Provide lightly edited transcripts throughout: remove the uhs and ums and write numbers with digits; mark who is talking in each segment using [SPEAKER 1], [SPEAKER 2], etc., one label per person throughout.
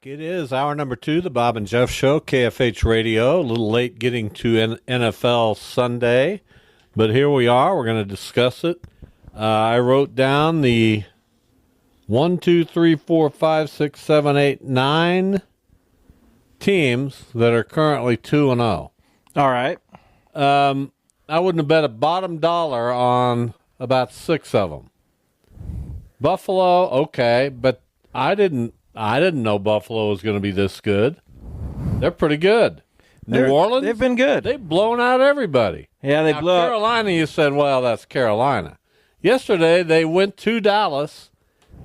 [SPEAKER 1] It is hour number 2, the Bob and Jeff Show, KFH Radio. A little late getting to NFL Sunday, but here we are. We're going to discuss it. I wrote down the 1, 2, 3, 4, 5, 6, 7, 8, 9 teams that are currently 2-0.
[SPEAKER 2] All right.
[SPEAKER 1] I wouldn't have bet a bottom dollar on about 6 of them. Buffalo, okay, but I didn't know Buffalo was going to be this good. They're pretty good. New Orleans,
[SPEAKER 2] they've been good.
[SPEAKER 1] They've blown out everybody.
[SPEAKER 2] Yeah, they blew out
[SPEAKER 1] Carolina. You said, well, that's Carolina. Yesterday they went to Dallas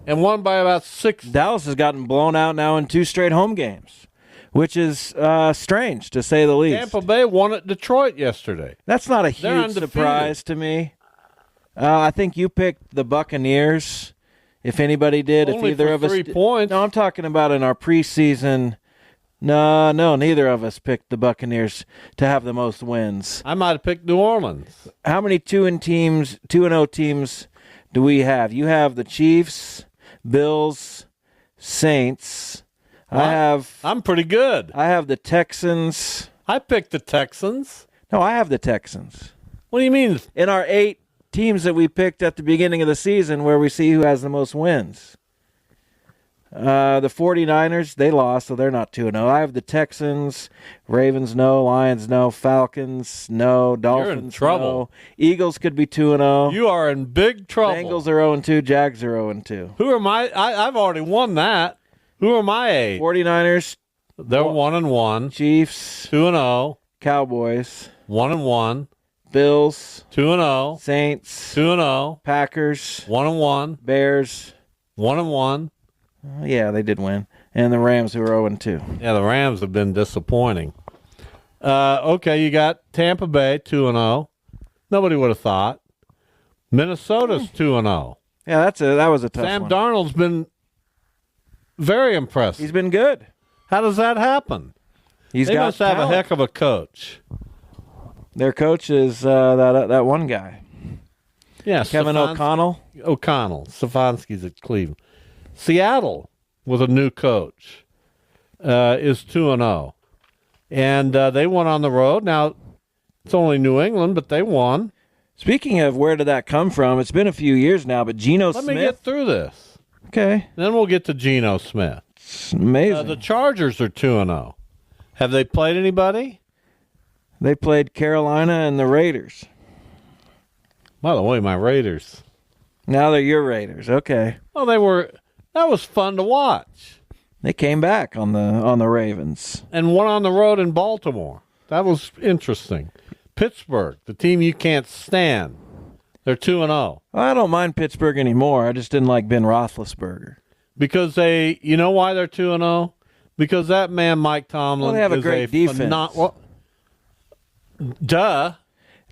[SPEAKER 1] and won by about 6.
[SPEAKER 2] Dallas has gotten blown out now in 2 straight home games, which is strange to say the least.
[SPEAKER 1] Tampa Bay won at Detroit yesterday.
[SPEAKER 2] That's not a
[SPEAKER 1] They're
[SPEAKER 2] huge surprise to me. I think you picked the Buccaneers. If anybody did,
[SPEAKER 1] Only
[SPEAKER 2] if either
[SPEAKER 1] for
[SPEAKER 2] of us
[SPEAKER 1] 3 points.
[SPEAKER 2] No, I'm talking about in our preseason. No, neither of us picked the Buccaneers to have the most wins.
[SPEAKER 1] I might have picked New Orleans.
[SPEAKER 2] How many 2-0 teams do we have? You have the Chiefs, Bills, Saints.
[SPEAKER 1] I'm pretty good.
[SPEAKER 2] I have the Texans.
[SPEAKER 1] I picked the Texans.
[SPEAKER 2] No, I have the Texans.
[SPEAKER 1] What do you mean?
[SPEAKER 2] In our 8 teams that we picked at the beginning of the season where we see who has the most wins. The 49ers, they lost, so they're not 2-0. I have the Texans, Ravens, no. Lions, no. Falcons, no. Dolphins,
[SPEAKER 1] You're in trouble.
[SPEAKER 2] no. Eagles could be 2-0.
[SPEAKER 1] You are in big trouble.
[SPEAKER 2] Bengals are 0-2. Jags are 0-2.
[SPEAKER 1] Who are my? I've already won that. Who are my 8?
[SPEAKER 2] 49ers,
[SPEAKER 1] They're 1-1.
[SPEAKER 2] Chiefs,
[SPEAKER 1] 2-0.
[SPEAKER 2] Cowboys,
[SPEAKER 1] 1-1.
[SPEAKER 2] Bills,
[SPEAKER 1] 2-0.
[SPEAKER 2] Saints,
[SPEAKER 1] 2-0.
[SPEAKER 2] Packers,
[SPEAKER 1] 1-1.
[SPEAKER 2] Bears.
[SPEAKER 1] 1-1.
[SPEAKER 2] Yeah, they did win. And the Rams, who are 0-2.
[SPEAKER 1] Yeah, the Rams have been disappointing. Okay, you got Tampa Bay 2-0. Nobody would have thought. Minnesota's 2-0.
[SPEAKER 2] Yeah, that was a tough
[SPEAKER 1] Sam
[SPEAKER 2] one.
[SPEAKER 1] Darnold's been very impressive.
[SPEAKER 2] He's been good.
[SPEAKER 1] How does that happen?
[SPEAKER 2] They
[SPEAKER 1] must have a heck of a coach.
[SPEAKER 2] Their coach is that one guy,
[SPEAKER 1] Yeah,
[SPEAKER 2] Kevin O'Connell.
[SPEAKER 1] Stefanski's at Cleveland. Seattle, with a new coach, is 2-0. And they won on the road. Now, it's only New England, but they won.
[SPEAKER 2] Speaking of where did that come from, it's been a few years now, but Geno Smith.
[SPEAKER 1] Let me get through this.
[SPEAKER 2] Okay.
[SPEAKER 1] Then we'll get to Geno Smith.
[SPEAKER 2] It's amazing.
[SPEAKER 1] The Chargers are 2-0. Have they played anybody?
[SPEAKER 2] They played Carolina and the Raiders.
[SPEAKER 1] By the way, my Raiders.
[SPEAKER 2] Now they're your Raiders. Okay.
[SPEAKER 1] Well, that was fun to watch.
[SPEAKER 2] They came back on the Ravens.
[SPEAKER 1] And one on the road in Baltimore. That was interesting. Pittsburgh, the team you can't stand. They're 2-0.
[SPEAKER 2] I don't mind Pittsburgh anymore. I just didn't like Ben Roethlisberger.
[SPEAKER 1] Because you know why they're 2-0? Because that man, Mike Tomlin,
[SPEAKER 2] Well, they have a
[SPEAKER 1] is
[SPEAKER 2] great defense.
[SPEAKER 1] Duh.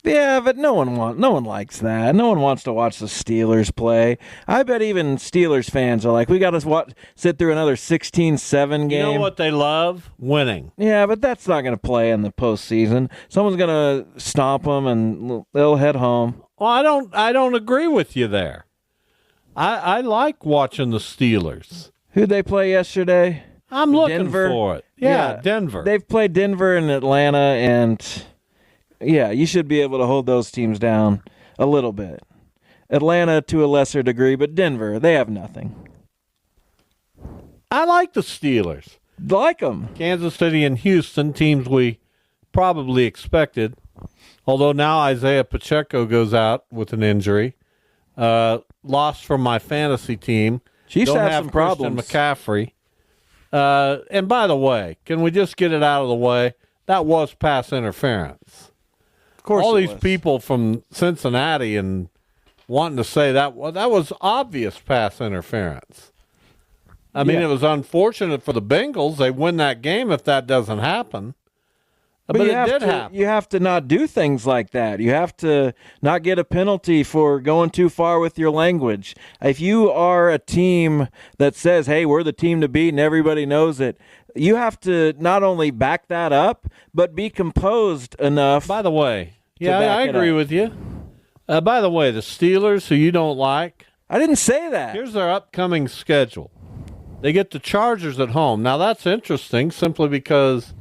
[SPEAKER 2] Yeah, but no one likes that. No one wants to watch the Steelers play. I bet even Steelers fans are like, we got to sit through another 16-7 game.
[SPEAKER 1] You know what they love? Winning.
[SPEAKER 2] Yeah, but that's not going to play in the postseason. Someone's going to stomp them, and they'll head home.
[SPEAKER 1] Well, I don't agree with you there. I like watching the Steelers.
[SPEAKER 2] Who'd they play yesterday?
[SPEAKER 1] I'm looking
[SPEAKER 2] Denver?
[SPEAKER 1] for it. Yeah, Denver.
[SPEAKER 2] They've played Denver and Atlanta, and yeah, you should be able to hold those teams down a little bit. Atlanta to a lesser degree, but Denver, they have nothing.
[SPEAKER 1] I like the Steelers.
[SPEAKER 2] Like them.
[SPEAKER 1] Kansas City and Houston, teams we probably expected. Although now Isaiah Pacheco goes out with an injury. Lost from my fantasy team.
[SPEAKER 2] Chiefs
[SPEAKER 1] Don't
[SPEAKER 2] have
[SPEAKER 1] have
[SPEAKER 2] some
[SPEAKER 1] Christian
[SPEAKER 2] problems.
[SPEAKER 1] McCaffrey. And by the way, can we just get it out of the way? That was pass interference.
[SPEAKER 2] Of course,
[SPEAKER 1] all
[SPEAKER 2] it
[SPEAKER 1] these
[SPEAKER 2] was.
[SPEAKER 1] people from Cincinnati and wanting to say that was obvious pass interference. I mean,
[SPEAKER 2] Yeah.
[SPEAKER 1] it was unfortunate for the Bengals. They win that game if that doesn't happen. But
[SPEAKER 2] you
[SPEAKER 1] it
[SPEAKER 2] have
[SPEAKER 1] did
[SPEAKER 2] to,
[SPEAKER 1] happen.
[SPEAKER 2] You have to not do things like that. You have to not get a penalty for going too far with your language. If you are a team that says, hey, we're the team to beat and everybody knows it, you have to not only back that up, but be composed enough.
[SPEAKER 1] By the way, yeah,
[SPEAKER 2] back
[SPEAKER 1] I
[SPEAKER 2] it
[SPEAKER 1] agree
[SPEAKER 2] up.
[SPEAKER 1] with you. By the way, the Steelers, who you don't like,
[SPEAKER 2] I didn't say that.
[SPEAKER 1] here's their upcoming schedule. They get the Chargers at home. Now that's interesting, simply because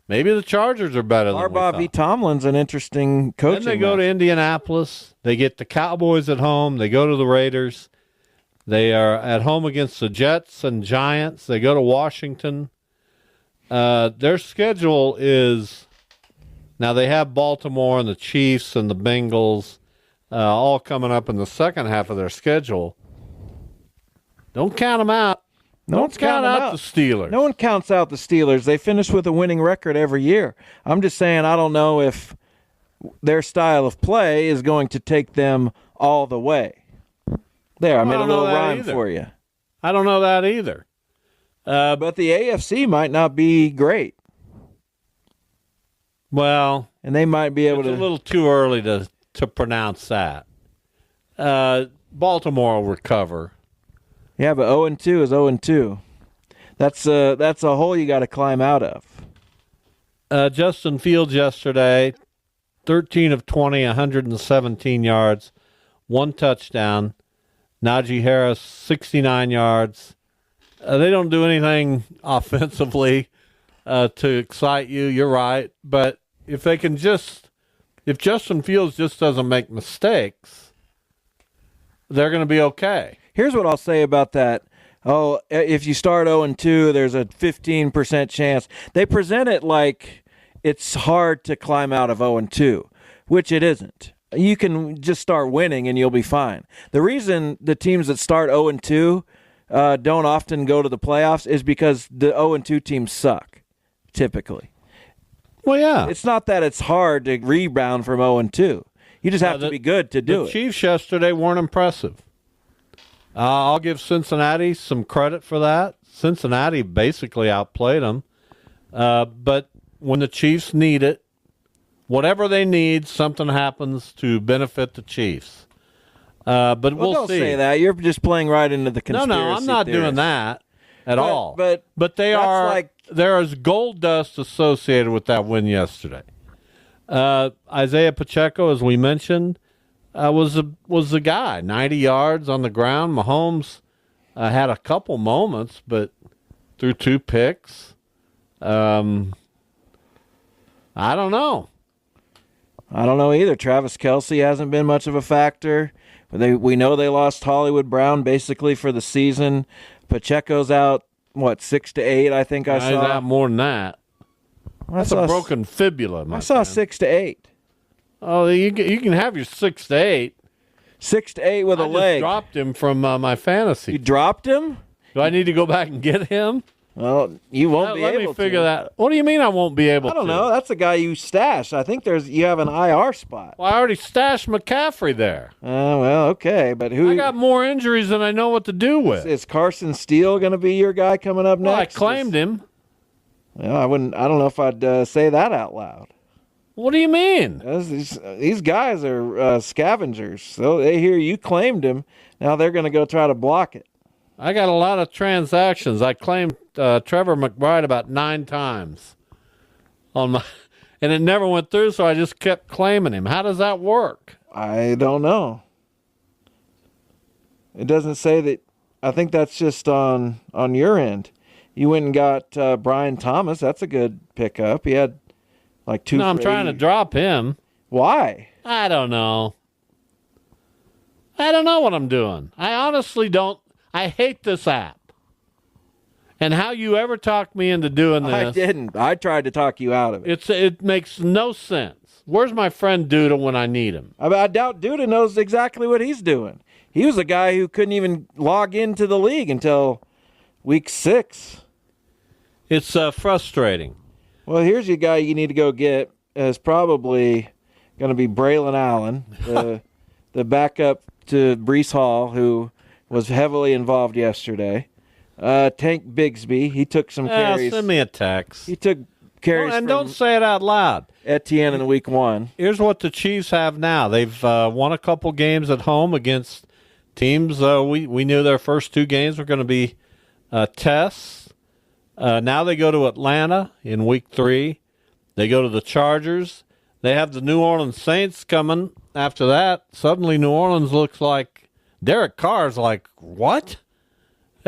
[SPEAKER 1] maybe the Chargers are better than we
[SPEAKER 2] Harbaugh v.
[SPEAKER 1] thought.
[SPEAKER 2] Tomlin's an interesting coaching.
[SPEAKER 1] Then they go to
[SPEAKER 2] match.
[SPEAKER 1] Indianapolis. They get the Cowboys at home. They go to the Raiders. They are at home against the Jets and Giants. They go to Washington. Their schedule is now they have Baltimore and the Chiefs and the Bengals all coming up in the second half of their schedule. Don't count them out.
[SPEAKER 2] No one's
[SPEAKER 1] Don't count
[SPEAKER 2] counting
[SPEAKER 1] out the Steelers.
[SPEAKER 2] No one counts out the Steelers. They finish with a winning record every year. I'm just saying I don't know if their style of play is going to take them all the way. There, I made a
[SPEAKER 1] don't know
[SPEAKER 2] little
[SPEAKER 1] that
[SPEAKER 2] rhyme
[SPEAKER 1] either.
[SPEAKER 2] for you.
[SPEAKER 1] I don't know that either.
[SPEAKER 2] But the AFC might not be great,
[SPEAKER 1] Well,
[SPEAKER 2] and they might be able
[SPEAKER 1] it's
[SPEAKER 2] to.
[SPEAKER 1] a little too early to pronounce that. Baltimore will recover.
[SPEAKER 2] Yeah, but 0-2 is 0-2. That's a hole you got to climb out of.
[SPEAKER 1] Justin Fields yesterday, 13 of 20, 117 yards, one touchdown. Najee Harris, 69 yards. They don't do anything offensively to excite you. You're right. But if Justin Fields just doesn't make mistakes, they're going to be okay.
[SPEAKER 2] Here's what I'll say about that. Oh, if you start 0-2, there's a 15% chance. They present it like it's hard to climb out of 0-2, which it isn't. You can just start winning and you'll be fine. The reason the teams that start 0-2 don't often go to the playoffs is because the 0-2 teams suck, typically.
[SPEAKER 1] Well, yeah.
[SPEAKER 2] It's not that it's hard to rebound from 0-2. You just have to be good to do
[SPEAKER 1] The
[SPEAKER 2] it.
[SPEAKER 1] Chiefs yesterday weren't impressive. I'll give Cincinnati some credit for that. Cincinnati basically outplayed them. But when the Chiefs need it, whatever they need, something happens to benefit the Chiefs. But we'll
[SPEAKER 2] don't
[SPEAKER 1] see.
[SPEAKER 2] say that. You're just playing right into the conspiracy
[SPEAKER 1] No, I'm not doing
[SPEAKER 2] theorist.
[SPEAKER 1] that at all.
[SPEAKER 2] but
[SPEAKER 1] they
[SPEAKER 2] that's
[SPEAKER 1] are
[SPEAKER 2] like-
[SPEAKER 1] there is gold dust associated with that win yesterday. Isaiah Pacheco, as we mentioned, was the guy. 90 yards on the ground. Mahomes had a couple moments, but threw 2 picks. I don't know.
[SPEAKER 2] I don't know either. Travis Kelce hasn't been much of a factor. We know they lost Hollywood Brown basically for the season. Pacheco's out, 6 to 8, I think I saw.
[SPEAKER 1] Not more than that. That's a broken fibula,
[SPEAKER 2] I saw 6 to 8.
[SPEAKER 1] Oh, you can have your 6 to 8.
[SPEAKER 2] 6 to 8 with a
[SPEAKER 1] I just
[SPEAKER 2] leg.
[SPEAKER 1] dropped him from my fantasy.
[SPEAKER 2] You dropped him?
[SPEAKER 1] Do I need to go back and get him?
[SPEAKER 2] Well, you won't be
[SPEAKER 1] Let
[SPEAKER 2] able
[SPEAKER 1] me figure
[SPEAKER 2] to.
[SPEAKER 1] that. What do you mean I won't be able to?
[SPEAKER 2] I don't know. That's a guy you stashed. I think you have an IR spot.
[SPEAKER 1] Well, I already stashed McCaffrey there.
[SPEAKER 2] Well, okay, but who
[SPEAKER 1] I got more injuries than I know what to do with.
[SPEAKER 2] is Carson Steele going to be your guy coming up
[SPEAKER 1] Well, I
[SPEAKER 2] next?
[SPEAKER 1] claimed him.
[SPEAKER 2] Well, I don't know if I'd say that out loud.
[SPEAKER 1] What do you mean?
[SPEAKER 2] These guys are scavengers. So they hear you claimed him. Now they're going to go try to block it.
[SPEAKER 1] I got a lot of transactions. I claimed Trevor McBride about 9 times and it never went through, so I just kept claiming him. How does that work?
[SPEAKER 2] I don't know. It doesn't say that. I think that's just on your end. You went and got Brian Thomas. That's a good pickup. He had like 2.
[SPEAKER 1] No, I'm trying to drop him.
[SPEAKER 2] Why?
[SPEAKER 1] I don't know. I don't know what I'm doing. I honestly don't. I hate this app. And how you ever talked me into doing this.
[SPEAKER 2] I didn't. I tried to talk you out of it.
[SPEAKER 1] It makes no sense. Where's my friend Duda when I need him?
[SPEAKER 2] I doubt Duda knows exactly what he's doing. He was a guy who couldn't even log into the league until week 6.
[SPEAKER 1] It's frustrating.
[SPEAKER 2] Well, here's your guy you need to go get. It's probably going to be Braylon Allen, the backup to Breece Hall, who was heavily involved yesterday. Tank Bigsby, he took some carries.
[SPEAKER 1] Send me a text.
[SPEAKER 2] He took carries
[SPEAKER 1] And
[SPEAKER 2] from
[SPEAKER 1] don't say it out loud.
[SPEAKER 2] Etienne in week 1.
[SPEAKER 1] Here's what the Chiefs have now. They've won a couple games at home against teams. We knew their first 2 games were going to be tests. Now they go to Atlanta in week 3. They go to the Chargers. They have the New Orleans Saints coming after that. Suddenly New Orleans looks like Derek Carr's like, what?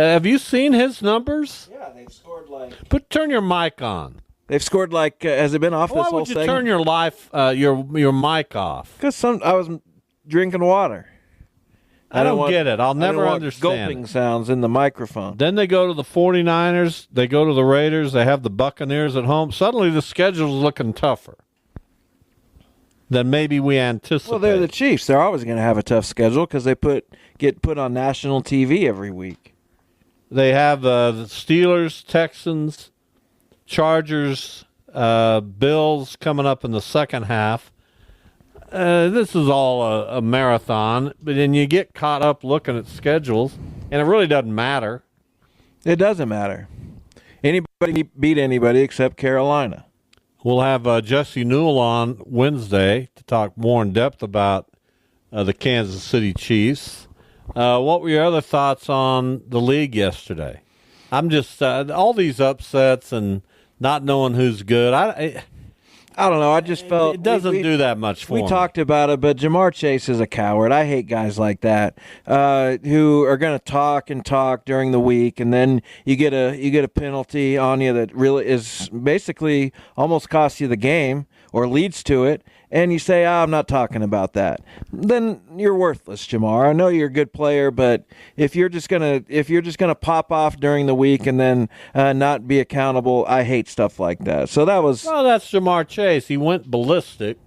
[SPEAKER 1] Have you seen his numbers?
[SPEAKER 2] Yeah, they've scored like.
[SPEAKER 1] Turn your mic on.
[SPEAKER 2] They've scored like. Has it been off
[SPEAKER 1] Why
[SPEAKER 2] this whole
[SPEAKER 1] would you
[SPEAKER 2] segment?
[SPEAKER 1] turn your mic off?
[SPEAKER 2] Because I was drinking water.
[SPEAKER 1] I don't
[SPEAKER 2] want-
[SPEAKER 1] get it. I'll
[SPEAKER 2] I
[SPEAKER 1] never
[SPEAKER 2] didn't want
[SPEAKER 1] understand.
[SPEAKER 2] gulping sounds in the microphone.
[SPEAKER 1] Then they go to the 49ers. They go to the Raiders. They have the Buccaneers at home. Suddenly the schedule's looking tougher than maybe we anticipated.
[SPEAKER 2] Well, they're the Chiefs. They're always going to have a tough schedule because they get put on national TV every week.
[SPEAKER 1] They have the Steelers, Texans, Chargers, Bills coming up in the second half. This is all a marathon, but then you get caught up looking at schedules, and it really doesn't matter.
[SPEAKER 2] It doesn't matter. Anybody beat anybody except Carolina.
[SPEAKER 1] We'll have Jesse Newell on Wednesday to talk more in depth about the Kansas City Chiefs. What were your other thoughts on the league yesterday? I'm just all these upsets and not knowing who's good.
[SPEAKER 2] I don't know. I just felt
[SPEAKER 1] it doesn't do that much for
[SPEAKER 2] We
[SPEAKER 1] me.
[SPEAKER 2] talked about it, but Jamar Chase is a coward. I hate guys like that who are going to talk and talk during the week, and then you get a penalty on you that really is basically almost costs you the game or leads to it, and you say, I'm not talking about that. Then you're worthless, Jamar. I know you're a good player, but if you're just gonna pop off during the week and then not be accountable, I hate stuff like that. So that was.
[SPEAKER 1] Well, that's Jamar Chase. He went ballistic,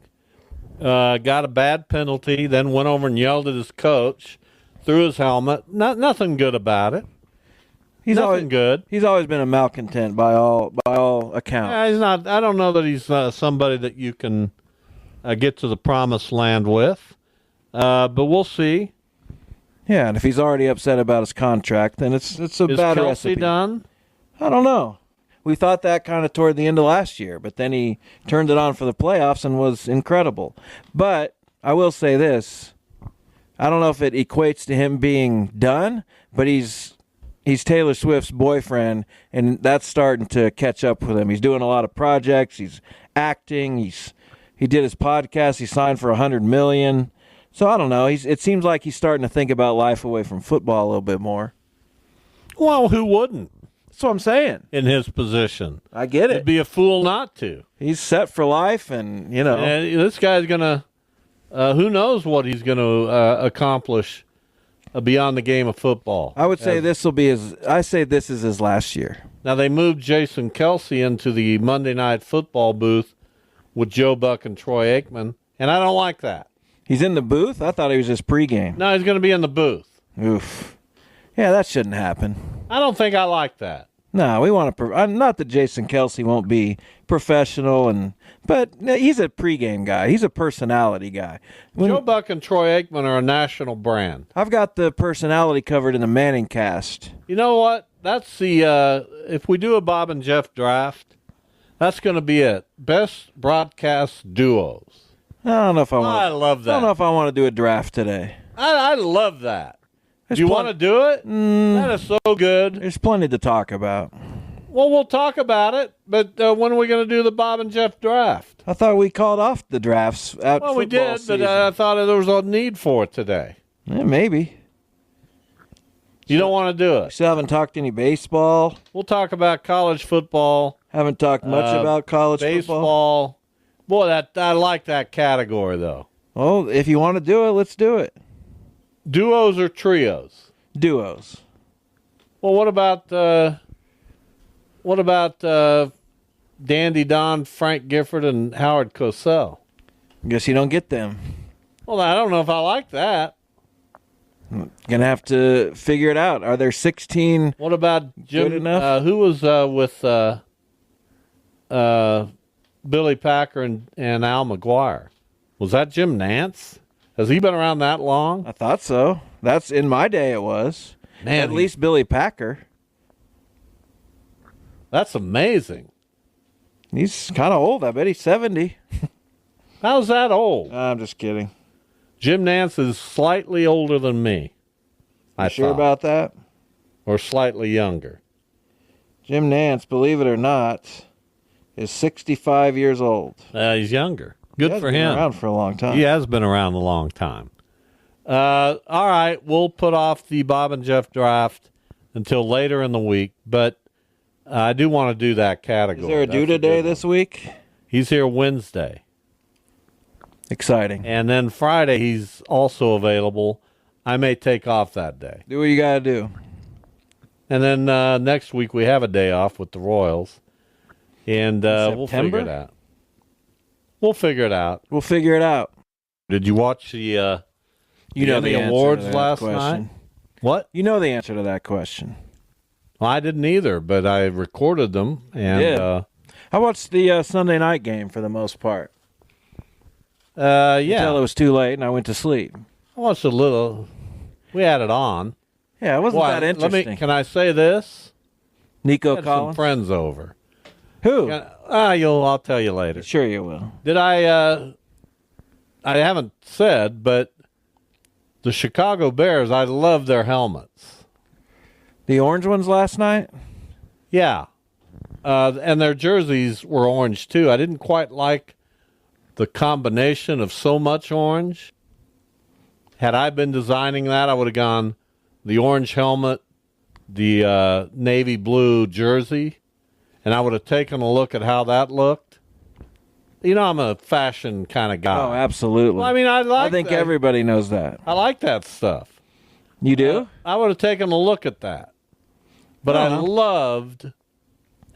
[SPEAKER 1] got a bad penalty, then went over and yelled at his coach, threw his helmet. Nothing good about it.
[SPEAKER 2] He's
[SPEAKER 1] Nothing
[SPEAKER 2] always
[SPEAKER 1] good.
[SPEAKER 2] He's always been a malcontent by all accounts.
[SPEAKER 1] Yeah, he's not. I don't know that he's somebody that you can get to the promised land with, but we'll see.
[SPEAKER 2] Yeah, and if he's already upset about his contract, then it's a
[SPEAKER 1] Is
[SPEAKER 2] bad
[SPEAKER 1] Kelsey
[SPEAKER 2] recipe.
[SPEAKER 1] done?
[SPEAKER 2] I don't know. We thought that kind of toward the end of last year, but then he turned it on for the playoffs and was incredible. But I will say this. I don't know if it equates to him being done, but he's Taylor Swift's boyfriend, and that's starting to catch up with him. He's doing a lot of projects. He's acting. He did his podcast. He signed for $100 million. So I don't know. It seems like he's starting to think about life away from football a little bit more.
[SPEAKER 1] Well, who wouldn't
[SPEAKER 2] That's what I'm saying.
[SPEAKER 1] in his position?
[SPEAKER 2] I get
[SPEAKER 1] It'd
[SPEAKER 2] it.
[SPEAKER 1] be a fool not to.
[SPEAKER 2] He's set for life, and
[SPEAKER 1] And this guy's gonna. Who knows what he's going to accomplish beyond the game of football?
[SPEAKER 2] I would say this will be his. I say this is his last year.
[SPEAKER 1] Now they moved Jason Kelsey into the Monday Night Football booth with Joe Buck and Troy Aikman, and I don't like that.
[SPEAKER 2] He's in the booth. I thought he was just pregame.
[SPEAKER 1] No, he's going to be in the booth.
[SPEAKER 2] Oof. Yeah, that shouldn't happen.
[SPEAKER 1] I don't think I like that.
[SPEAKER 2] No, we want to. Not that Jason Kelsey won't be professional, but he's a pregame guy. He's a personality guy.
[SPEAKER 1] Joe Buck and Troy Aikman are a national brand.
[SPEAKER 2] I've got the personality covered in the Manning cast.
[SPEAKER 1] You know what? That's the if we do a Bob and Jeff draft, that's going to be it. Best broadcast duos.
[SPEAKER 2] I don't know if I want.
[SPEAKER 1] I love that.
[SPEAKER 2] I don't know if I want to do a draft today.
[SPEAKER 1] I love that.
[SPEAKER 2] There's
[SPEAKER 1] Do you
[SPEAKER 2] plen-
[SPEAKER 1] want to do it? That is so good.
[SPEAKER 2] There's plenty to talk about.
[SPEAKER 1] Well, we'll talk about it, but when are we going to do the Bob and Jeff draft?
[SPEAKER 2] I thought we called off the drafts out.
[SPEAKER 1] Well, we
[SPEAKER 2] football
[SPEAKER 1] did,
[SPEAKER 2] season.
[SPEAKER 1] but I thought there was a need for it today.
[SPEAKER 2] Yeah, maybe.
[SPEAKER 1] You don't want to do
[SPEAKER 2] We
[SPEAKER 1] it.
[SPEAKER 2] still haven't talked any baseball.
[SPEAKER 1] We'll talk about college football,
[SPEAKER 2] Haven't talked much about college football.
[SPEAKER 1] baseball. Boy, I like that category, though.
[SPEAKER 2] Well, if you want to do it, let's do it.
[SPEAKER 1] Duos or trios?
[SPEAKER 2] Duos.
[SPEAKER 1] Well, what about Dandy Don, Frank Gifford, and Howard Cosell?
[SPEAKER 2] Guess you don't get them.
[SPEAKER 1] Well, I don't know if I like that.
[SPEAKER 2] Gonna have to figure it out. Are there 16?
[SPEAKER 1] What about Jim?
[SPEAKER 2] Good enough?
[SPEAKER 1] Who was with Billy Packer and Al McGuire? Was that Jim Nance? Has he been around that long?
[SPEAKER 2] I thought so. That's in my day. It was.
[SPEAKER 1] Man,
[SPEAKER 2] At least Billy Packer.
[SPEAKER 1] That's amazing.
[SPEAKER 2] He's kind of old. I bet he's 70.
[SPEAKER 1] How's that old?
[SPEAKER 2] I'm just kidding.
[SPEAKER 1] Jim Nance is slightly older than me. I
[SPEAKER 2] Sure
[SPEAKER 1] thought.
[SPEAKER 2] about that?
[SPEAKER 1] Or slightly younger.
[SPEAKER 2] Jim Nance, believe it or not, is 65 years old.
[SPEAKER 1] He's younger. Good
[SPEAKER 2] He has
[SPEAKER 1] for
[SPEAKER 2] been
[SPEAKER 1] him.
[SPEAKER 2] around for a long time.
[SPEAKER 1] He has been around a long time. All right, we'll put off the Bob and Jeff draft until later in the week, but I do want to do that category.
[SPEAKER 2] Is there a due today this week?
[SPEAKER 1] He's here Wednesday.
[SPEAKER 2] Exciting.
[SPEAKER 1] And then Friday, he's also available. I may take off that day.
[SPEAKER 2] Do what you got to do.
[SPEAKER 1] And then next week, we have a day off with the Royals. And we'll figure it out. We'll figure it out.
[SPEAKER 2] We'll figure it out.
[SPEAKER 1] Did you watch the awards last night? What?
[SPEAKER 2] You know the answer to that question.
[SPEAKER 1] Well, I didn't either, but I recorded them. And
[SPEAKER 2] I watched the Sunday night game for the most part.
[SPEAKER 1] Yeah.
[SPEAKER 2] Until it was too late and I went to sleep.
[SPEAKER 1] I watched a little. We had it on.
[SPEAKER 2] Yeah, it wasn't that interesting.
[SPEAKER 1] Can I say this?
[SPEAKER 2] Nico
[SPEAKER 1] Had
[SPEAKER 2] Collins?
[SPEAKER 1] some friends over.
[SPEAKER 2] Who?
[SPEAKER 1] I'll tell you later.
[SPEAKER 2] Sure you will.
[SPEAKER 1] Did I haven't said, but the Chicago Bears, I love their helmets.
[SPEAKER 2] The orange ones last night?
[SPEAKER 1] Yeah. And their jerseys were orange, too. I didn't quite like the combination of so much orange. Had I been designing that, I would have gone the orange helmet, the navy blue jersey, and I would have taken a look at how that looked. You know, I'm a fashion kind of guy.
[SPEAKER 2] Oh, absolutely.
[SPEAKER 1] Well, I mean, I
[SPEAKER 2] think everybody knows that.
[SPEAKER 1] I like that stuff.
[SPEAKER 2] You do?
[SPEAKER 1] I would have taken a look at that. But I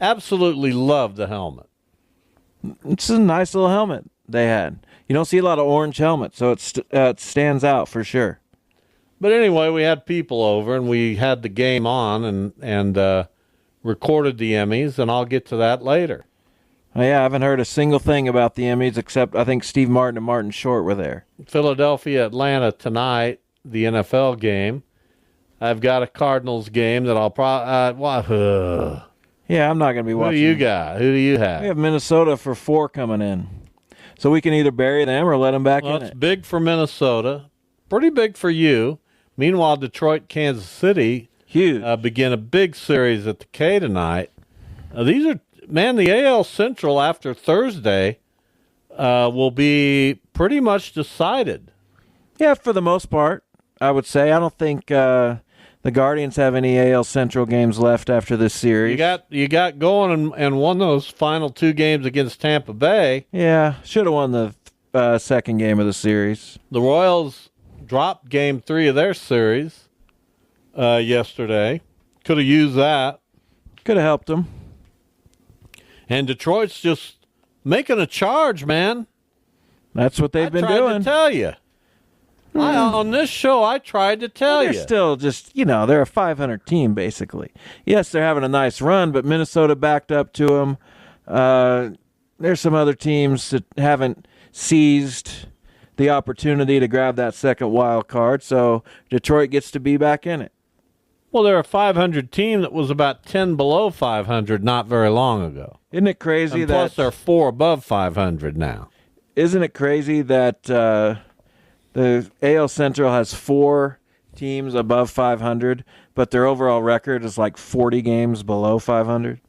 [SPEAKER 1] absolutely loved the helmet.
[SPEAKER 2] It's a nice little helmet they had. You don't see a lot of orange helmets, so it stands out for sure.
[SPEAKER 1] But anyway, we had people over, and we had the game on and recorded the Emmys, and I'll get to that later.
[SPEAKER 2] Oh, yeah, I haven't heard a single thing about the Emmys except I think Steve Martin and Martin Short were there.
[SPEAKER 1] Philadelphia, Atlanta tonight, the NFL game. I've got a Cardinals game that I'll probably...
[SPEAKER 2] Yeah, I'm not going to be watching.
[SPEAKER 1] Who do you got? Who do you have?
[SPEAKER 2] We have Minnesota for 4 coming in. So we can either bury them or let them back in
[SPEAKER 1] It's big for Minnesota. Pretty big for you. Meanwhile, Detroit, Kansas City...
[SPEAKER 2] Huge.
[SPEAKER 1] Begin a big series at the K tonight. These are... Man, the AL Central after Thursday will be pretty much decided.
[SPEAKER 2] Yeah, for the most part, I would say. I don't think the Guardians have any AL Central games left after this series.
[SPEAKER 1] You got going and won those final 2 games against Tampa Bay.
[SPEAKER 2] Yeah, should have won the second game of the series.
[SPEAKER 1] The Royals dropped Game 3 of their series yesterday. Could have used that.
[SPEAKER 2] Could have helped them.
[SPEAKER 1] And Detroit's just making a charge, man.
[SPEAKER 2] That's what they've been doing.
[SPEAKER 1] I tried to tell you. On this show, I tried to tell you.
[SPEAKER 2] They're still just, they're a 500 team, basically. Yes, they're having a nice run, but Minnesota backed up to them. There's some other teams that haven't seized the opportunity to grab that second wild card, so Detroit gets to be back in it.
[SPEAKER 1] Well, they're a 500 team that was about 10 below 500 not very long ago.
[SPEAKER 2] Isn't it crazy
[SPEAKER 1] and plus they're 4 above 500 now.
[SPEAKER 2] Isn't it crazy that the AL Central has 4 teams above 500, but their overall record is like 40 games below 500?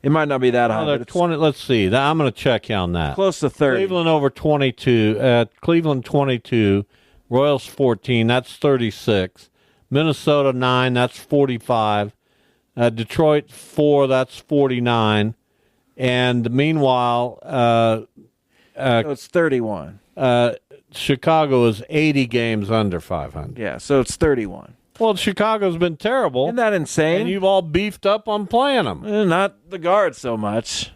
[SPEAKER 2] It might not be that high.
[SPEAKER 1] They're 20. Let's see. I'm going to check you on that.
[SPEAKER 2] Close to 30.
[SPEAKER 1] Cleveland over 22. Cleveland 22. Royals 14. That's 36. Minnesota 9, that's 45. Detroit 4, that's 49. And meanwhile,
[SPEAKER 2] so it's 31.
[SPEAKER 1] Chicago is 80 games under 500.
[SPEAKER 2] Yeah, so it's 31.
[SPEAKER 1] Well, Chicago's been terrible.
[SPEAKER 2] Isn't that insane?
[SPEAKER 1] And you've all beefed up on playing them.
[SPEAKER 2] Not the Guards so much.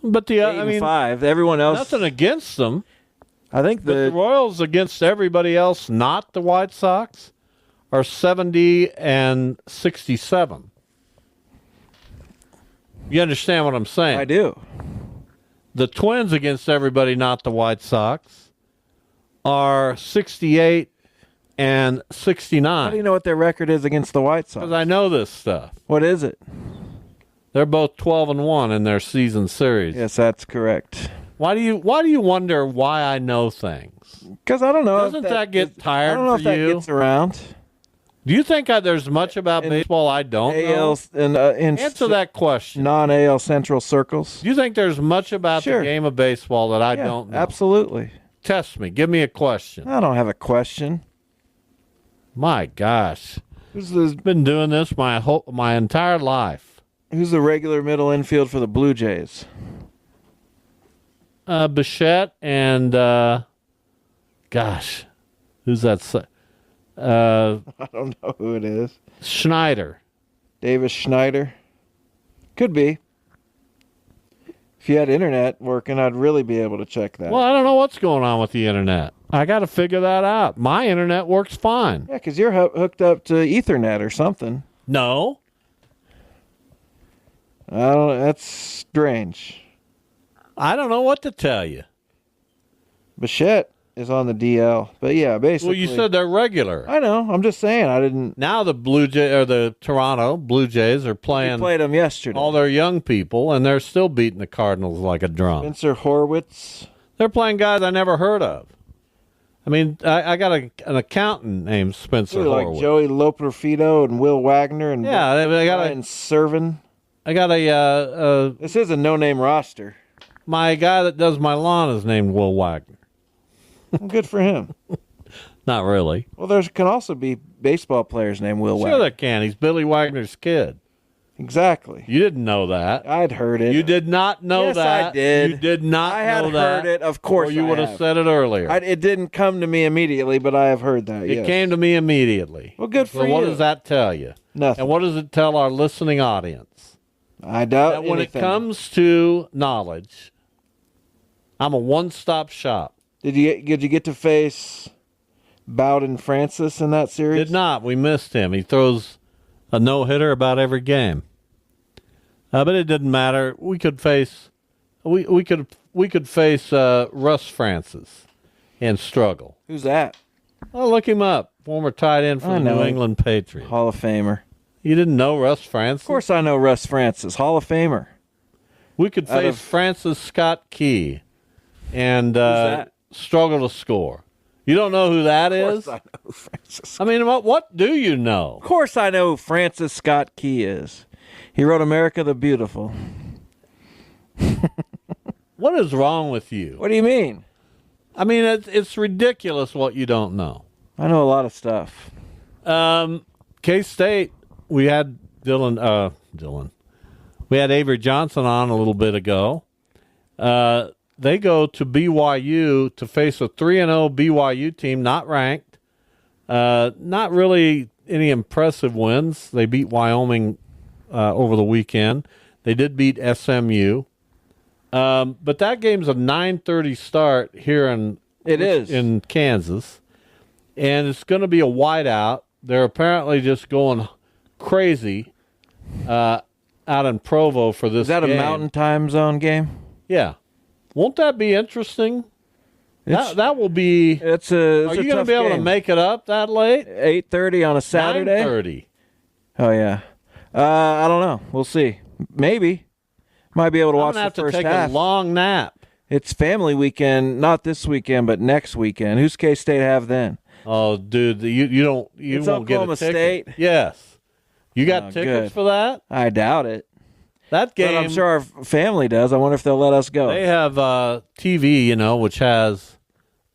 [SPEAKER 1] But
[SPEAKER 2] 5. Everyone else.
[SPEAKER 1] Nothing against them.
[SPEAKER 2] I think
[SPEAKER 1] the Royals against everybody else, not the White Sox, are 70 and 67. You understand what I'm saying?
[SPEAKER 2] I do.
[SPEAKER 1] The Twins against everybody, not the White Sox, are 68 and 69.
[SPEAKER 2] How do you know what their record is against the White Sox?
[SPEAKER 1] Because I know this stuff.
[SPEAKER 2] What is it?
[SPEAKER 1] They're both 12-1 in their season series.
[SPEAKER 2] Yes, that's correct.
[SPEAKER 1] Why do you wonder why I know things?
[SPEAKER 2] Because I don't know.
[SPEAKER 1] Doesn't that get tired?
[SPEAKER 2] I don't know if that gets around.
[SPEAKER 1] Do you think there's much about baseball I don't know? Answer that question.
[SPEAKER 2] Non-AL Central circles.
[SPEAKER 1] Do you think there's much about the game of baseball that I don't know?
[SPEAKER 2] Absolutely.
[SPEAKER 1] Test me. Give me a question.
[SPEAKER 2] I don't have a question.
[SPEAKER 1] My gosh. Been doing this my entire life.
[SPEAKER 2] Who's the regular middle infield for the Blue Jays?
[SPEAKER 1] Bichette and gosh, who's that?
[SPEAKER 2] I don't know who it is.
[SPEAKER 1] Schneider.
[SPEAKER 2] Davis Schneider? Could be. If you had internet working, I'd really be able to check that.
[SPEAKER 1] Well, I don't know what's going on with the internet. I got to figure that out. My internet works fine.
[SPEAKER 2] Yeah, because you're hooked up to Ethernet or something.
[SPEAKER 1] No.
[SPEAKER 2] That's strange.
[SPEAKER 1] I don't know what to tell you.
[SPEAKER 2] Bichette is on the DL. But yeah, basically.
[SPEAKER 1] Well, you said they're regular.
[SPEAKER 2] I know. I'm just saying. I didn't.
[SPEAKER 1] Now the the Toronto Blue Jays are
[SPEAKER 2] We
[SPEAKER 1] playing
[SPEAKER 2] played them yesterday.
[SPEAKER 1] all their young people, and they're still beating the Cardinals like a drum.
[SPEAKER 2] Spencer Horwitz.
[SPEAKER 1] They're playing guys I never heard of. I mean, I got an accountant named Spencer
[SPEAKER 2] Like
[SPEAKER 1] Horwitz.
[SPEAKER 2] Joey Loperfido and Will Wagner and
[SPEAKER 1] Yeah, they got
[SPEAKER 2] Brian Servin.
[SPEAKER 1] I got
[SPEAKER 2] This is a no-name roster.
[SPEAKER 1] my guy that does my lawn is named Will Wagner.
[SPEAKER 2] Well, good for him.
[SPEAKER 1] Not really.
[SPEAKER 2] Well, there can also be baseball players named Will
[SPEAKER 1] Sure,
[SPEAKER 2] Wagner.
[SPEAKER 1] there can. He's Billy Wagner's kid.
[SPEAKER 2] Exactly.
[SPEAKER 1] You didn't know that.
[SPEAKER 2] I'd heard it.
[SPEAKER 1] You did not know
[SPEAKER 2] Yes,
[SPEAKER 1] that.
[SPEAKER 2] I did.
[SPEAKER 1] You did not
[SPEAKER 2] I had
[SPEAKER 1] know that.
[SPEAKER 2] heard it. Of course,
[SPEAKER 1] Or you
[SPEAKER 2] I
[SPEAKER 1] would have said it earlier.
[SPEAKER 2] It didn't come to me immediately, but I have heard that.
[SPEAKER 1] It
[SPEAKER 2] yes.
[SPEAKER 1] came to me immediately.
[SPEAKER 2] Well, good for
[SPEAKER 1] So what
[SPEAKER 2] you.
[SPEAKER 1] does that tell you?
[SPEAKER 2] Nothing.
[SPEAKER 1] And what does it tell our listening audience?
[SPEAKER 2] I doubt
[SPEAKER 1] That when
[SPEAKER 2] anything.
[SPEAKER 1] it comes to knowledge, I'm a one-stop shop.
[SPEAKER 2] Did you get to face Bowden Francis in that series?
[SPEAKER 1] Did not. We missed him. He throws a no-hitter about every game. But it didn't matter. We could face Russ Francis and struggle.
[SPEAKER 2] Who's that?
[SPEAKER 1] Well, look him up. Former tight end for
[SPEAKER 2] I
[SPEAKER 1] the
[SPEAKER 2] know
[SPEAKER 1] New
[SPEAKER 2] him.
[SPEAKER 1] England Patriots.
[SPEAKER 2] Hall of Famer.
[SPEAKER 1] You didn't know Russ Francis?
[SPEAKER 2] Of course, I know Russ Francis, Hall of Famer.
[SPEAKER 1] We could
[SPEAKER 2] Out
[SPEAKER 1] face
[SPEAKER 2] of-
[SPEAKER 1] Francis Scott Key and
[SPEAKER 2] that?
[SPEAKER 1] struggle to score. You don't know who that
[SPEAKER 2] Of
[SPEAKER 1] is?
[SPEAKER 2] course, I know who Francis.
[SPEAKER 1] I mean, what do you know?
[SPEAKER 2] Of course, I know who Francis Scott Key is. He wrote America the Beautiful.
[SPEAKER 1] What is wrong with you?
[SPEAKER 2] What do you mean?
[SPEAKER 1] I mean, it's ridiculous what you don't know.
[SPEAKER 2] I know a lot of stuff.
[SPEAKER 1] K-State, we had Dylan. We had Avery Johnson on a little bit ago. They go to BYU to face a 3-0 BYU team, not ranked. Not really any impressive wins. They beat Wyoming over the weekend. They did beat SMU. But that game's a 9:30 start here in Kansas, and it's going to be a whiteout. They're apparently just going crazy out in Provo for this.
[SPEAKER 2] Is that
[SPEAKER 1] game.
[SPEAKER 2] a Mountain Time Zone game?
[SPEAKER 1] Yeah, won't that be interesting? That will be.
[SPEAKER 2] It's
[SPEAKER 1] Are
[SPEAKER 2] a
[SPEAKER 1] you going to
[SPEAKER 2] tough
[SPEAKER 1] be able to
[SPEAKER 2] game.
[SPEAKER 1] make it up that late?
[SPEAKER 2] 8:30 on a Saturday?
[SPEAKER 1] 9:30.
[SPEAKER 2] Oh yeah. I don't know. We'll see. Maybe. Might be able to
[SPEAKER 1] I'm
[SPEAKER 2] watch
[SPEAKER 1] going to have
[SPEAKER 2] the
[SPEAKER 1] to
[SPEAKER 2] first
[SPEAKER 1] take
[SPEAKER 2] half.
[SPEAKER 1] a long nap.
[SPEAKER 2] It's family weekend, not this weekend, but next weekend. Who's K-State have then?
[SPEAKER 1] Oh, dude, you won't
[SPEAKER 2] It's
[SPEAKER 1] won't get a
[SPEAKER 2] Oklahoma
[SPEAKER 1] ticket.
[SPEAKER 2] State?
[SPEAKER 1] Yes, you got
[SPEAKER 2] Oh,
[SPEAKER 1] tickets
[SPEAKER 2] good.
[SPEAKER 1] for that.
[SPEAKER 2] I doubt it.
[SPEAKER 1] That game.
[SPEAKER 2] But I'm sure our family does. I wonder if they'll let us go.
[SPEAKER 1] They have TV, which has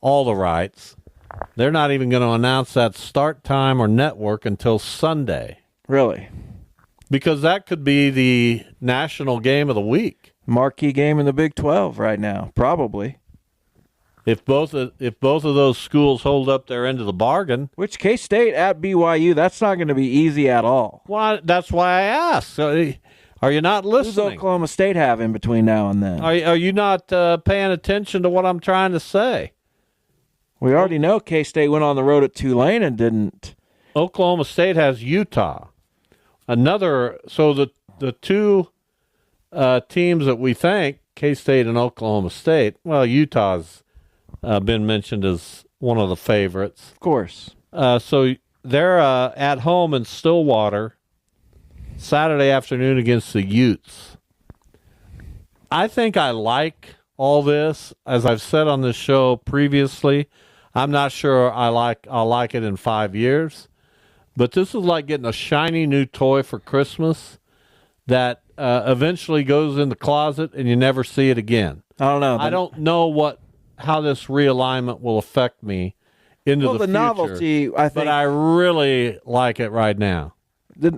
[SPEAKER 1] all the rights. They're not even going to announce that start time or network until Sunday
[SPEAKER 2] Really?
[SPEAKER 1] because that could be the national game of the week.
[SPEAKER 2] Marquee game in the Big 12 right now, probably.
[SPEAKER 1] If both of those schools hold up their end of the bargain,
[SPEAKER 2] Which K-State at BYU, that's not going to be easy at all.
[SPEAKER 1] well, that's why I asked. So, are you not
[SPEAKER 2] Who's
[SPEAKER 1] listening?
[SPEAKER 2] Oklahoma State have in between now and then?
[SPEAKER 1] Are you not paying attention to what I'm trying to say?
[SPEAKER 2] We already know K-State went on the road at Tulane and didn't.
[SPEAKER 1] Oklahoma State has Utah. So the two teams that we think, K-State and Oklahoma State, well, Utah's been mentioned as one of the favorites.
[SPEAKER 2] Of course.
[SPEAKER 1] So they're at home in Stillwater Saturday afternoon against the Utes. I think I like all this. As I've said on this show previously, I'm not sure I'll like it in 5 years. But this is like getting a shiny new toy for Christmas that eventually goes in the closet and you never see it again.
[SPEAKER 2] I don't know.
[SPEAKER 1] I don't know how this realignment will affect me into
[SPEAKER 2] Well,
[SPEAKER 1] the
[SPEAKER 2] the
[SPEAKER 1] future.
[SPEAKER 2] novelty, I think.
[SPEAKER 1] But I really like it right now.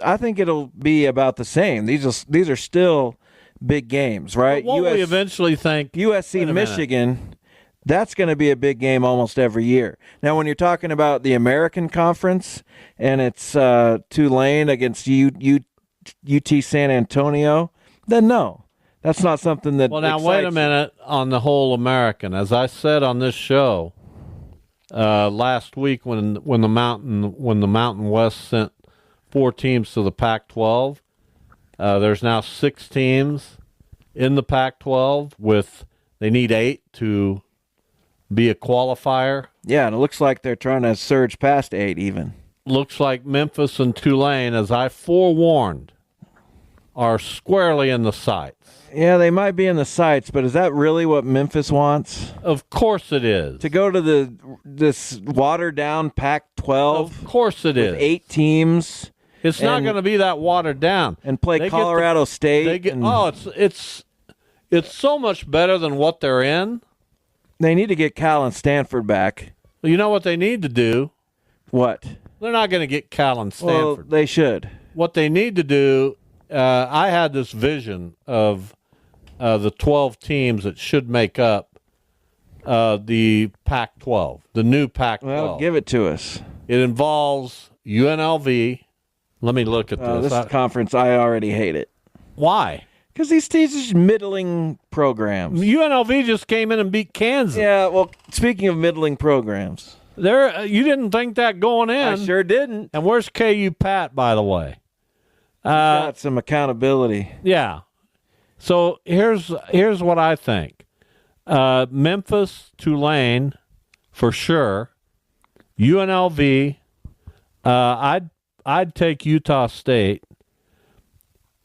[SPEAKER 2] I think it'll be about the same. These are still big games, right?
[SPEAKER 1] But won't we eventually think
[SPEAKER 2] USC
[SPEAKER 1] wait a minute.
[SPEAKER 2] Michigan, that's going to be a big game almost every year. Now, when you're talking about the American Conference and it's Tulane against UT San Antonio, then no, that's not something that.
[SPEAKER 1] Well, now
[SPEAKER 2] excites
[SPEAKER 1] wait a
[SPEAKER 2] you.
[SPEAKER 1] minute on the whole American. As I said on this show last week, when the Mountain West sent 4 teams to the Pac-12, there's now 6 teams in the Pac-12 with they need 8 to be a qualifier.
[SPEAKER 2] Yeah, and it looks like they're trying to surge past 8 even.
[SPEAKER 1] Looks like Memphis and Tulane, as I forewarned, are squarely in the sights.
[SPEAKER 2] Yeah, they might be in the sights, but is that really what Memphis wants?
[SPEAKER 1] Of course it is.
[SPEAKER 2] To go to this watered down Pac-12
[SPEAKER 1] Of course it
[SPEAKER 2] with
[SPEAKER 1] is.
[SPEAKER 2] 8 teams
[SPEAKER 1] It's not
[SPEAKER 2] and-
[SPEAKER 1] going to be that watered down.
[SPEAKER 2] and play
[SPEAKER 1] They get
[SPEAKER 2] Colorado State.
[SPEAKER 1] They get,
[SPEAKER 2] and
[SPEAKER 1] it's so much better than what they're in.
[SPEAKER 2] they need to get Cal and Stanford back.
[SPEAKER 1] You know what they need to do?
[SPEAKER 2] What?
[SPEAKER 1] They're not going to get Cal and
[SPEAKER 2] Well,
[SPEAKER 1] Stanford.
[SPEAKER 2] they should.
[SPEAKER 1] What they need to do, I had this vision of the 12 teams that should make up the Pac-12, the new Pac-12.
[SPEAKER 2] Well, give it to us.
[SPEAKER 1] It involves UNLV. Let me look at this.
[SPEAKER 2] This conference, I already hate it.
[SPEAKER 1] Why?
[SPEAKER 2] Because these teams are just middling programs.
[SPEAKER 1] UNLV just came in and beat Kansas.
[SPEAKER 2] Yeah, well, speaking of middling programs,
[SPEAKER 1] You didn't think that going in.
[SPEAKER 2] I sure didn't.
[SPEAKER 1] And where's KU Pat, by the way?
[SPEAKER 2] Got some accountability.
[SPEAKER 1] Yeah. So here's what I think. Memphis, Tulane, for sure. UNLV. I'd take Utah State.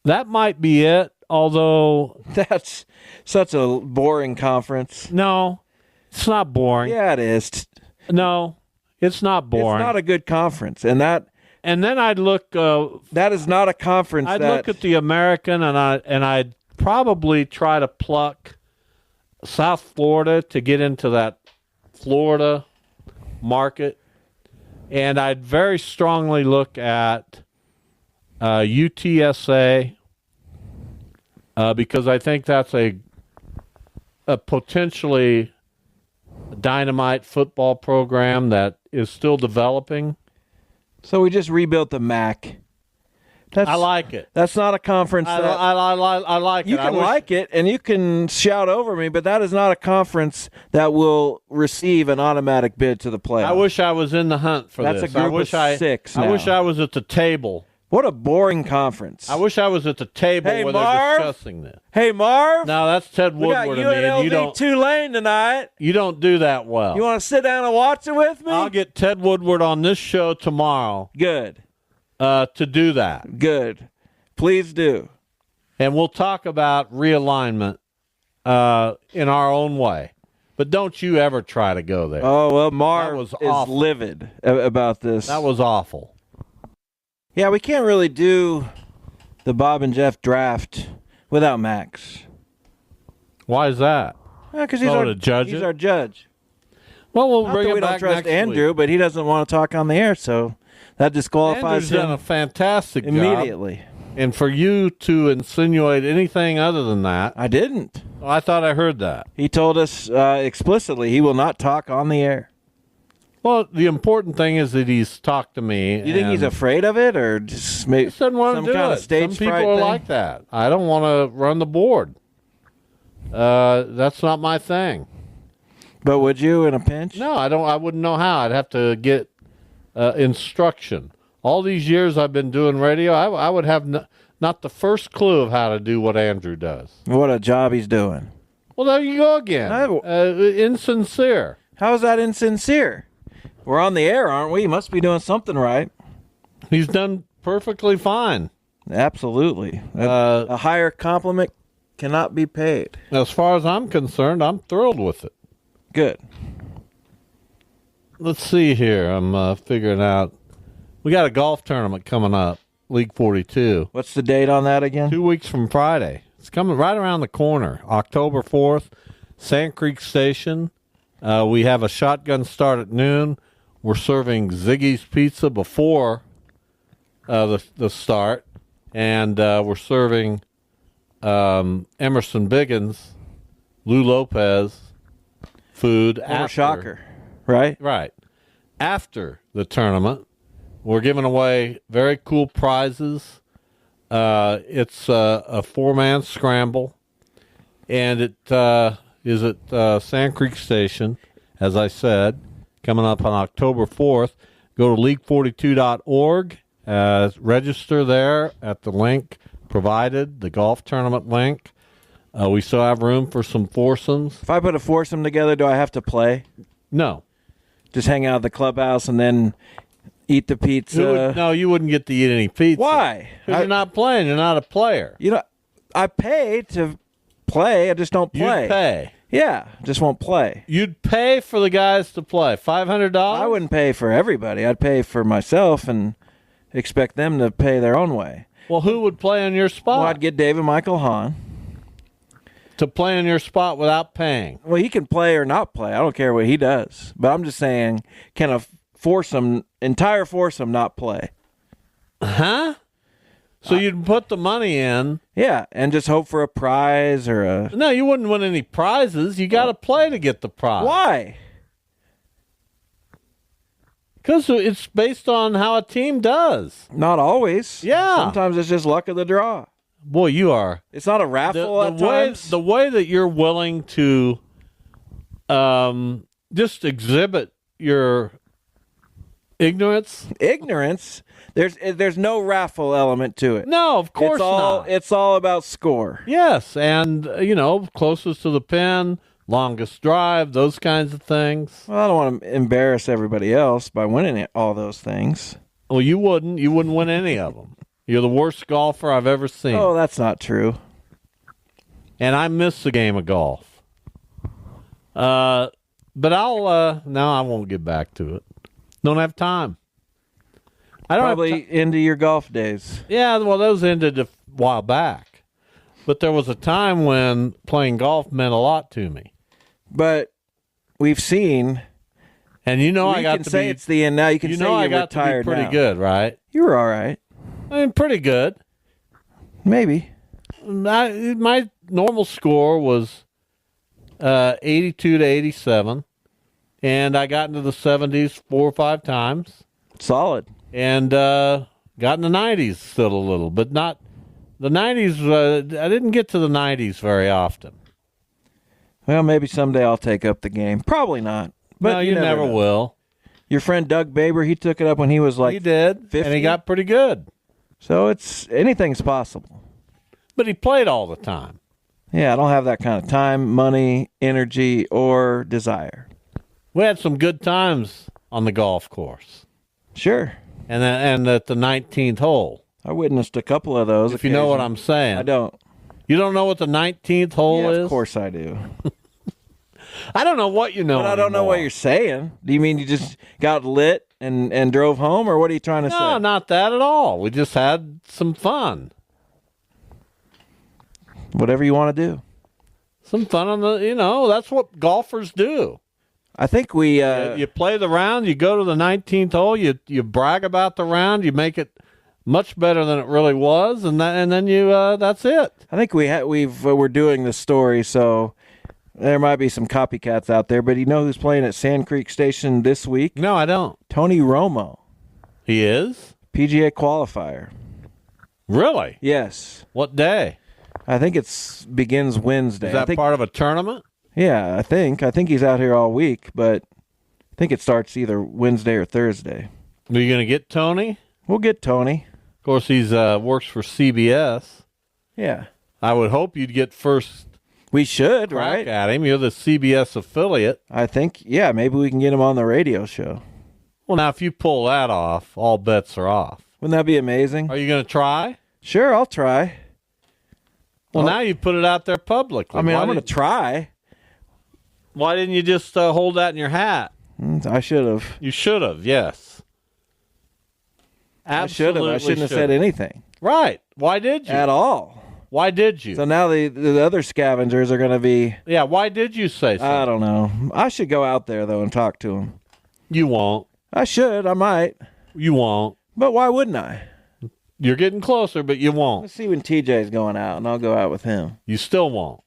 [SPEAKER 1] That might be it. Although
[SPEAKER 2] That's such a boring conference.
[SPEAKER 1] no, it's not boring.
[SPEAKER 2] Yeah, it is.
[SPEAKER 1] No, it's not boring.
[SPEAKER 2] It's not a good conference, and
[SPEAKER 1] and then I'd look.
[SPEAKER 2] that is not a conference.
[SPEAKER 1] I'd look at the American, and I'd probably try to pluck South Florida to get into that Florida market, and I'd very strongly look at UTSA because I think that's a potentially dynamite football program that is still developing.
[SPEAKER 2] So we just rebuilt the MAC.
[SPEAKER 1] I like it.
[SPEAKER 2] That's not a conference.
[SPEAKER 1] I like it.
[SPEAKER 2] You
[SPEAKER 1] I
[SPEAKER 2] can
[SPEAKER 1] wish-
[SPEAKER 2] like it and you can shout over me, but that is not a conference that will receive an automatic bid to the playoffs.
[SPEAKER 1] I wish I was in the hunt for
[SPEAKER 2] That's
[SPEAKER 1] this.
[SPEAKER 2] a group
[SPEAKER 1] I wish
[SPEAKER 2] of 6
[SPEAKER 1] I
[SPEAKER 2] now.
[SPEAKER 1] wish I was at the table.
[SPEAKER 2] What a boring conference.
[SPEAKER 1] I wish I was at the table
[SPEAKER 2] Hey,
[SPEAKER 1] where
[SPEAKER 2] Marv?
[SPEAKER 1] they're discussing this.
[SPEAKER 2] Hey, Marv.
[SPEAKER 1] No, that's Ted
[SPEAKER 2] we got
[SPEAKER 1] Woodward, and you
[SPEAKER 2] UNLV Tulane tonight.
[SPEAKER 1] don't do that well.
[SPEAKER 2] You want to sit down and watch it with me?
[SPEAKER 1] I'll get Ted Woodward on this show tomorrow
[SPEAKER 2] Good.
[SPEAKER 1] to do that,
[SPEAKER 2] Good. Please do.
[SPEAKER 1] and we'll talk about realignment in our own way. But don't you ever try to go there.
[SPEAKER 2] Oh, well, Marv
[SPEAKER 1] was
[SPEAKER 2] is
[SPEAKER 1] awful.
[SPEAKER 2] livid about this.
[SPEAKER 1] That was awful.
[SPEAKER 2] Yeah, we can't really do the Bob and Jeff draft without Max.
[SPEAKER 1] Why is that?
[SPEAKER 2] Because
[SPEAKER 1] Oh, to judge
[SPEAKER 2] he's
[SPEAKER 1] it?
[SPEAKER 2] our judge.
[SPEAKER 1] Well, we'll
[SPEAKER 2] Not
[SPEAKER 1] bring
[SPEAKER 2] that
[SPEAKER 1] him
[SPEAKER 2] we don't
[SPEAKER 1] back
[SPEAKER 2] trust
[SPEAKER 1] next
[SPEAKER 2] Andrew,
[SPEAKER 1] week.
[SPEAKER 2] but he doesn't want to talk on the air, so that disqualifies
[SPEAKER 1] Andrew's done a
[SPEAKER 2] him
[SPEAKER 1] fantastic job.
[SPEAKER 2] immediately.
[SPEAKER 1] And for you to insinuate anything other than that,
[SPEAKER 2] I didn't.
[SPEAKER 1] I thought I heard that.
[SPEAKER 2] He told us explicitly he will not talk on the air.
[SPEAKER 1] Well, the important thing is that he's talked to me.
[SPEAKER 2] You think he's afraid of it, or just maybe
[SPEAKER 1] He doesn't want
[SPEAKER 2] some
[SPEAKER 1] to do
[SPEAKER 2] kind
[SPEAKER 1] it.
[SPEAKER 2] of stage
[SPEAKER 1] Some people
[SPEAKER 2] fright
[SPEAKER 1] are
[SPEAKER 2] thing?
[SPEAKER 1] like that. I don't want to run the board. That's not my thing.
[SPEAKER 2] But would you in a pinch?
[SPEAKER 1] No, I don't. I wouldn't know how. I'd have to get instruction. All these years I've been doing radio, I would have not the first clue of how to do what Andrew does.
[SPEAKER 2] What a job he's doing.
[SPEAKER 1] Well, there you go again. Insincere.
[SPEAKER 2] How is that insincere? We're on the air, aren't we? He must be doing something right.
[SPEAKER 1] He's done perfectly fine.
[SPEAKER 2] Absolutely. A higher compliment cannot be paid.
[SPEAKER 1] As far as I'm concerned, I'm thrilled with it.
[SPEAKER 2] Good.
[SPEAKER 1] Let's see here. I'm figuring out. We got a golf tournament coming up, League 42.
[SPEAKER 2] What's the date on that again?
[SPEAKER 1] 2 weeks from Friday. It's coming right around the corner. October 4th, Sand Creek Station. We have a shotgun start at noon. we're serving Ziggy's Pizza before the start, and we're serving Emerson Biggins, Lou Lopez food after.
[SPEAKER 2] Shocker, right?
[SPEAKER 1] Right. After the tournament, we're giving away very cool prizes. It's a 4-man scramble, and it is at Sand Creek Station, as I said, coming up on October 4th. Go to league42.org, register there at the link provided, the golf tournament link. We still have room for some foursomes.
[SPEAKER 2] If I put a foursome together, do I have to play?
[SPEAKER 1] No.
[SPEAKER 2] Just hang out at the clubhouse and then eat the pizza?
[SPEAKER 1] No, you wouldn't get to eat any pizza.
[SPEAKER 2] Why?
[SPEAKER 1] Because you're not playing. You're not a player.
[SPEAKER 2] You know, I pay to play. I just don't play.
[SPEAKER 1] You'd pay.
[SPEAKER 2] Yeah, just won't play.
[SPEAKER 1] You'd pay for the guys to play. $500?
[SPEAKER 2] I wouldn't pay for everybody. I'd pay for myself and expect them to pay their own way.
[SPEAKER 1] Well, who would play in your spot?
[SPEAKER 2] Well, I'd get David Michael Hahn.
[SPEAKER 1] To play in your spot without paying.
[SPEAKER 2] Well, he can play or not play. I don't care what he does. But I'm just saying, can a entire foursome not play?
[SPEAKER 1] Huh? So you'd put the money in.
[SPEAKER 2] Yeah, and just hope for a prize or a...
[SPEAKER 1] No, you wouldn't win any prizes. You got to play to get the prize.
[SPEAKER 2] Why?
[SPEAKER 1] Because it's based on how a team does.
[SPEAKER 2] Not always.
[SPEAKER 1] Yeah.
[SPEAKER 2] Sometimes it's just luck of the draw.
[SPEAKER 1] Boy, you are.
[SPEAKER 2] It's not a raffle at times.
[SPEAKER 1] The way that you're willing to just exhibit your ignorance.
[SPEAKER 2] Ignorance? There's no raffle element to it.
[SPEAKER 1] No, of course not.
[SPEAKER 2] It's all about score.
[SPEAKER 1] Yes, and, closest to the pin, longest drive, those kinds of things.
[SPEAKER 2] Well, I don't want to embarrass everybody else by winning all those things.
[SPEAKER 1] Well, you wouldn't. You wouldn't win any of them. You're the worst golfer I've ever seen.
[SPEAKER 2] Oh, that's not true.
[SPEAKER 1] And I miss the game of golf. But I won't get back to it. Don't have time. I don't
[SPEAKER 2] Probably into your golf days.
[SPEAKER 1] Yeah, well, those ended a while back. But there was a time when playing golf meant a lot to me.
[SPEAKER 2] But we've seen...
[SPEAKER 1] And I got to
[SPEAKER 2] say
[SPEAKER 1] be...
[SPEAKER 2] it's the end now. You can say
[SPEAKER 1] I got to be pretty good, right?
[SPEAKER 2] You were all right.
[SPEAKER 1] I mean, pretty good.
[SPEAKER 2] Maybe.
[SPEAKER 1] My normal score was 82 to 87, and I got into the 70s 4 or 5 times.
[SPEAKER 2] Solid.
[SPEAKER 1] And got in the 90s still a little, but not the 90s. I didn't get to the 90s very often.
[SPEAKER 2] Well, maybe someday I'll take up the game. Probably not. But
[SPEAKER 1] no, you never will.
[SPEAKER 2] Your friend Doug Baber, he took it up when he was like
[SPEAKER 1] he did,
[SPEAKER 2] 50?
[SPEAKER 1] And he got pretty good.
[SPEAKER 2] So anything's possible.
[SPEAKER 1] But he played all the time.
[SPEAKER 2] Yeah, I don't have that kind of time, money, energy, or desire.
[SPEAKER 1] We had some good times on the golf course.
[SPEAKER 2] Sure.
[SPEAKER 1] And at the 19th hole.
[SPEAKER 2] I witnessed a couple of those.
[SPEAKER 1] If you know what I'm saying.
[SPEAKER 2] I don't.
[SPEAKER 1] You don't know what the 19th hole is?
[SPEAKER 2] Of course I do.
[SPEAKER 1] I don't know what you know.
[SPEAKER 2] But I don't know what you're saying. Do you mean you just got lit and drove home, or what are you trying to say?
[SPEAKER 1] No, not that at all. We just had some fun.
[SPEAKER 2] Whatever you want to do.
[SPEAKER 1] Some fun on the, that's what golfers do.
[SPEAKER 2] I think we...
[SPEAKER 1] you play the round, you go to the 19th hole, you brag about the round, you make it much better than it really was, and then you that's it.
[SPEAKER 2] I think we're doing this story, so there might be some copycats out there, but you know who's playing at Sand Creek Station this week?
[SPEAKER 1] No, I don't.
[SPEAKER 2] Tony Romo.
[SPEAKER 1] He is?
[SPEAKER 2] PGA qualifier.
[SPEAKER 1] Really?
[SPEAKER 2] Yes.
[SPEAKER 1] What day?
[SPEAKER 2] I think begins Wednesday.
[SPEAKER 1] Is that part of a tournament?
[SPEAKER 2] Yeah, I think he's out here all week, but I think it starts either Wednesday or Thursday.
[SPEAKER 1] Are you going to get Tony?
[SPEAKER 2] We'll get Tony.
[SPEAKER 1] Of course, he's works for CBS.
[SPEAKER 2] Yeah.
[SPEAKER 1] I would hope you'd get first.
[SPEAKER 2] We should,
[SPEAKER 1] crack
[SPEAKER 2] right?
[SPEAKER 1] At him. You're the CBS affiliate.
[SPEAKER 2] I think, yeah, maybe we can get him on the radio show.
[SPEAKER 1] Well, now, if you pull that off, all bets are off.
[SPEAKER 2] Wouldn't that be amazing?
[SPEAKER 1] Are you going to try?
[SPEAKER 2] Sure, I'll try.
[SPEAKER 1] Well, now you put it out there publicly.
[SPEAKER 2] I mean, I'm going to try.
[SPEAKER 1] Why didn't you just hold that in your hat?
[SPEAKER 2] I should have.
[SPEAKER 1] You should have, yes. Absolutely
[SPEAKER 2] I shouldn't have said anything.
[SPEAKER 1] Right. Why did you?
[SPEAKER 2] At all.
[SPEAKER 1] Why did you?
[SPEAKER 2] So now the other scavengers are going to be...
[SPEAKER 1] Yeah, why did you say so?
[SPEAKER 2] I don't know. I should go out there, though, and talk to them.
[SPEAKER 1] You won't.
[SPEAKER 2] I should. I might.
[SPEAKER 1] You won't.
[SPEAKER 2] But why wouldn't I?
[SPEAKER 1] You're getting closer, but you won't.
[SPEAKER 2] Let's see when TJ's going out, and I'll go out with him.
[SPEAKER 1] You still won't.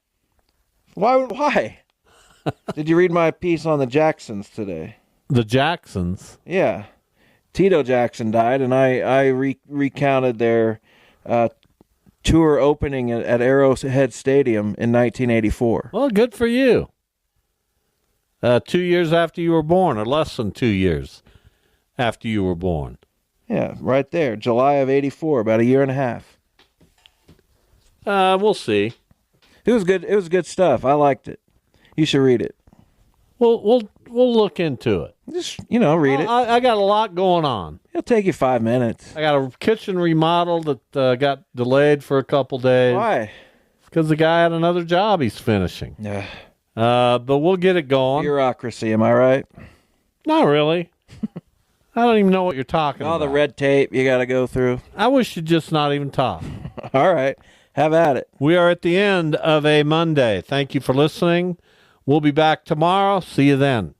[SPEAKER 2] Why? Did you read my piece on the Jacksons today?
[SPEAKER 1] The Jacksons?
[SPEAKER 2] Yeah. Tito Jackson died, and I recounted their tour opening at Arrowhead Stadium in 1984.
[SPEAKER 1] Well, good for you. 2 years after you were born, or less than 2 years after you were born.
[SPEAKER 2] Yeah, right there. July of 84, about a year and a half.
[SPEAKER 1] We'll see.
[SPEAKER 2] It was good. It was good stuff. I liked it. You should read it.
[SPEAKER 1] We'll look into it.
[SPEAKER 2] Just, read it.
[SPEAKER 1] I got a lot going on.
[SPEAKER 2] It'll take you 5 minutes.
[SPEAKER 1] I got a kitchen remodel that got delayed for a couple days.
[SPEAKER 2] Why?
[SPEAKER 1] Because the guy had another job he's finishing.
[SPEAKER 2] Yeah.
[SPEAKER 1] But we'll get it going.
[SPEAKER 2] Bureaucracy, am I right?
[SPEAKER 1] Not really. I don't even know what you're talking about.
[SPEAKER 2] All the red tape you got to go through.
[SPEAKER 1] I wish you'd just not even talk.
[SPEAKER 2] All right. Have at it.
[SPEAKER 1] We are at the end of a Monday. Thank you for listening. We'll be back tomorrow. See you then.